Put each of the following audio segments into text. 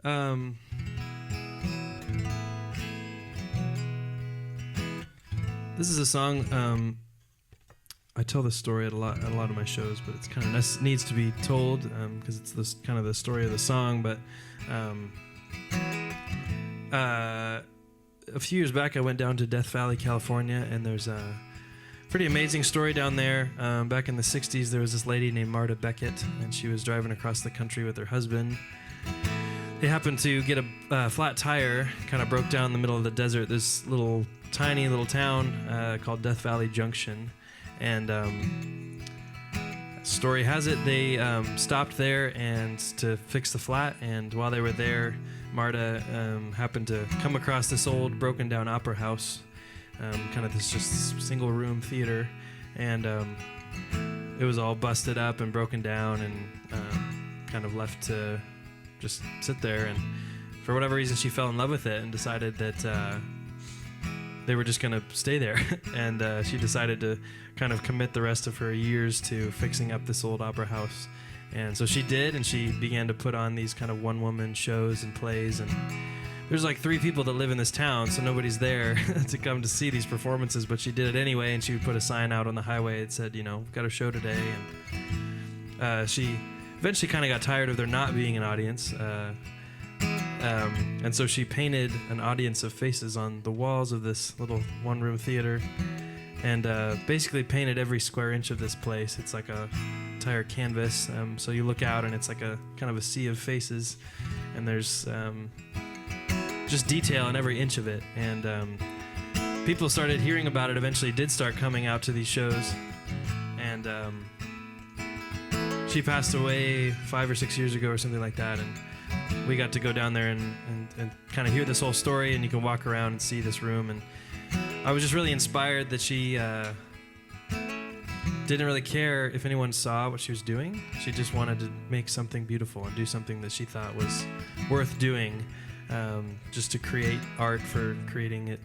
Um, this is a song. I tell this story at a lot of my shows, but it's kind of needs to be told because it's this kind of the story of the song. But a few years back, I went down to Death Valley, California, and there's a pretty amazing story down there. Back in the 60s, there was this lady named Marta Beckett, and she was driving across the country with her husband. They happened to get a flat tire, kind of broke down in the middle of the desert, this tiny little town called Death Valley Junction. And story has it, they stopped there and to fix the flat, and while they were there, Marta happened to come across this old broken down opera house, kind of this just single room theater, and it was all busted up and broken down and kind of left to just sit there. And for whatever reason, she fell in love with it and decided that they were just going to stay there. And she decided to kind of commit the rest of her years to fixing up this old opera house. And so she did, and she began to put on these kind of one-woman shows and plays. And there's like 3 people that live in this town, so nobody's there to come to see these performances, but she did it anyway, and she would put a sign out on the highway that said, we've got a show today. And she eventually kind of got tired of there not being an audience. And so she painted an audience of faces on the walls of this little one-room theater, and basically painted every square inch of this place. It's like a entire canvas. So you look out, and it's like a kind of a sea of faces, and there's just detail in every inch of it. And people started hearing about it. Eventually, did start coming out to these shows, and she passed away 5 or 6 years ago or something like that, and we got to go down there and kind of hear this whole story, and you can walk around and see this room. And I was just really inspired that she didn't really care if anyone saw what she was doing. She just wanted to make something beautiful and do something that she thought was worth doing, just to create art for creating it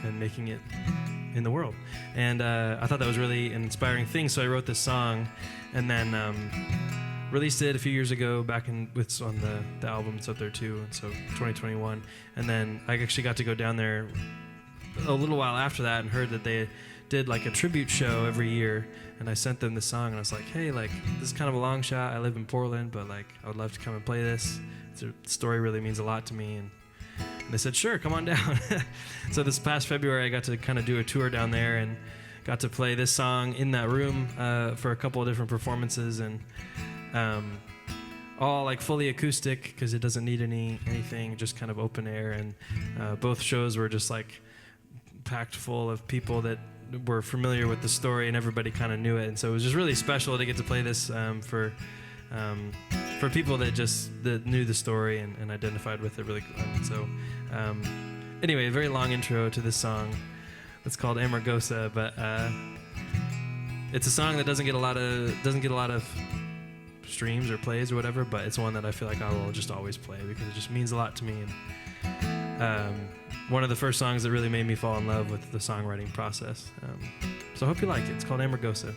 and making it in the world. And I thought that was really an inspiring thing, so I wrote this song, and then released it a few years ago back on the album. It's up there too, and so 2021. And then I actually got to go down there a little while after that and heard that they did like a tribute show every year, and I sent them the song, and I was like, hey, like, this is kind of a long shot. I live in Portland, but like I would love to come and play this. The story really means a lot to me. And they said, sure, come on down. So this past February, I got to kind of do a tour down there and got to play this song in that room for a couple of different performances, and all like fully acoustic because it doesn't need anything, just kind of open air. And both shows were just like packed full of people that were familiar with the story, and everybody kind of knew it. And so it was just really special to get to play this for people that knew the story and identified with it really. So anyway, a very long intro to this song. It's called Amargosa, but it's a song that doesn't get a lot of streams or plays or whatever, but it's one that I feel like I will just always play because it just means a lot to me. And one of the first songs that really made me fall in love with the songwriting process. So I hope you like it. It's called Amargosa.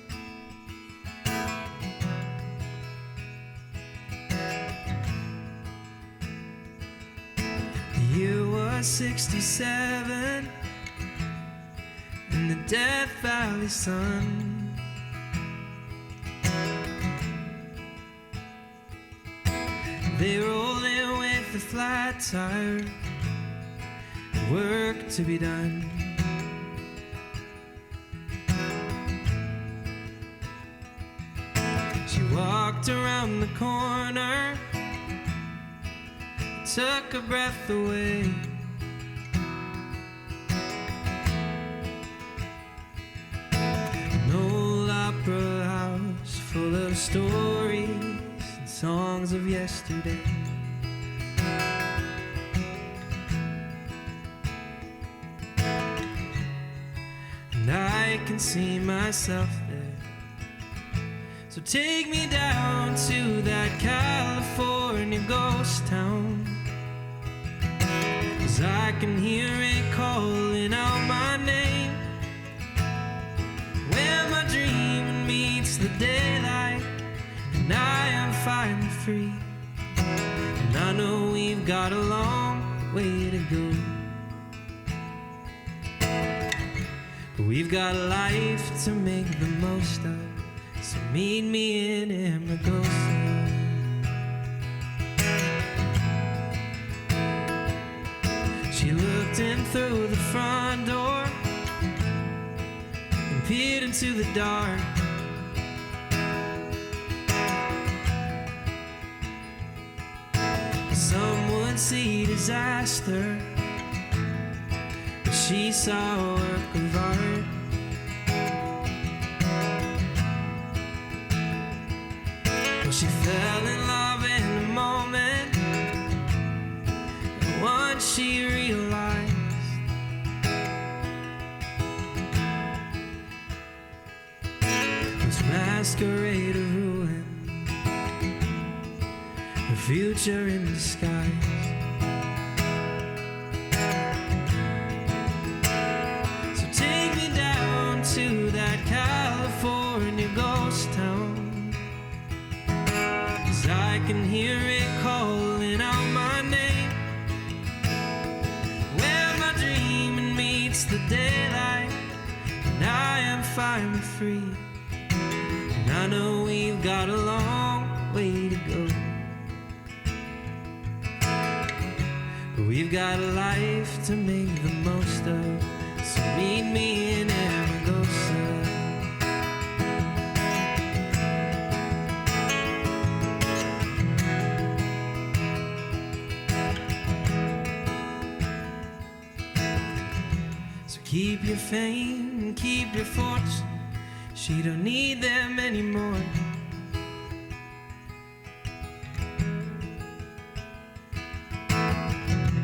The year was 67 in the Death Valley sun. They rolled in with the flat tire, work to be done. She walked around the corner, took her breath away. An old opera house full of stories, songs of yesterday. And I can see myself there. So take me down to that California ghost town, 'cause I can hear it calling out my name, where my dream meets the daylight, and I am finally free. And I know we've got a long way to go. But we've got a life to make the most of, so meet me in Amargosa. She looked in through the front door and peered into the dark. Some would see disaster, but she saw a work of art. Well, she fell in love in a moment, and once she realized this masquerade of ruin, her future in disguise. So take me down to that California ghost town, 'cause I can hear it calling out my name, where my dreaming meets the daylight, and I am finally free. And I know we've got a long way to go, but we've got a life to make the most of, so meet me in Amargosa. So keep your fame and keep your fortune, she don't need them anymore.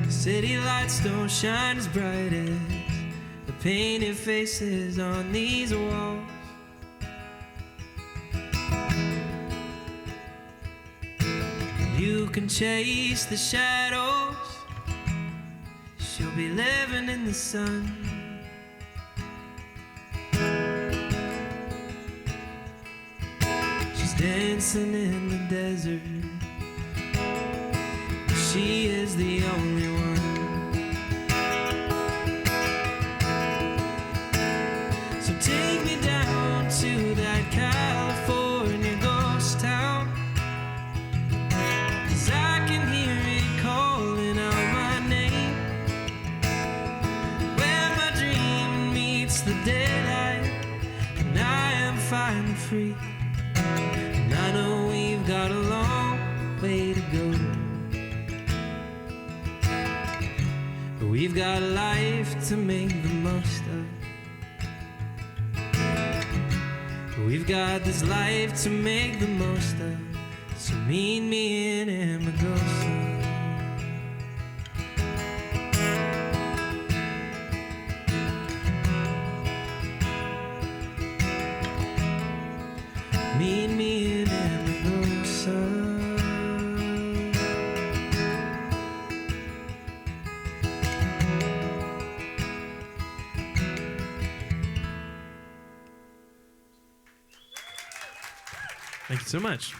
City lights don't shine as bright as the painted faces on these walls. You can chase the shadows, she'll be living in the sun. She's dancing in the desert, she is the only one. So take me down to that California ghost town, 'cause I can hear it calling out my name, where my dream meets the daylight, and I am finally free. And I know we've got a long way to go, but we've got a life to make the most of. But we've got this life to make the most of, so meet me in Amargosa. Meet me in Amargosa. Thank you so much.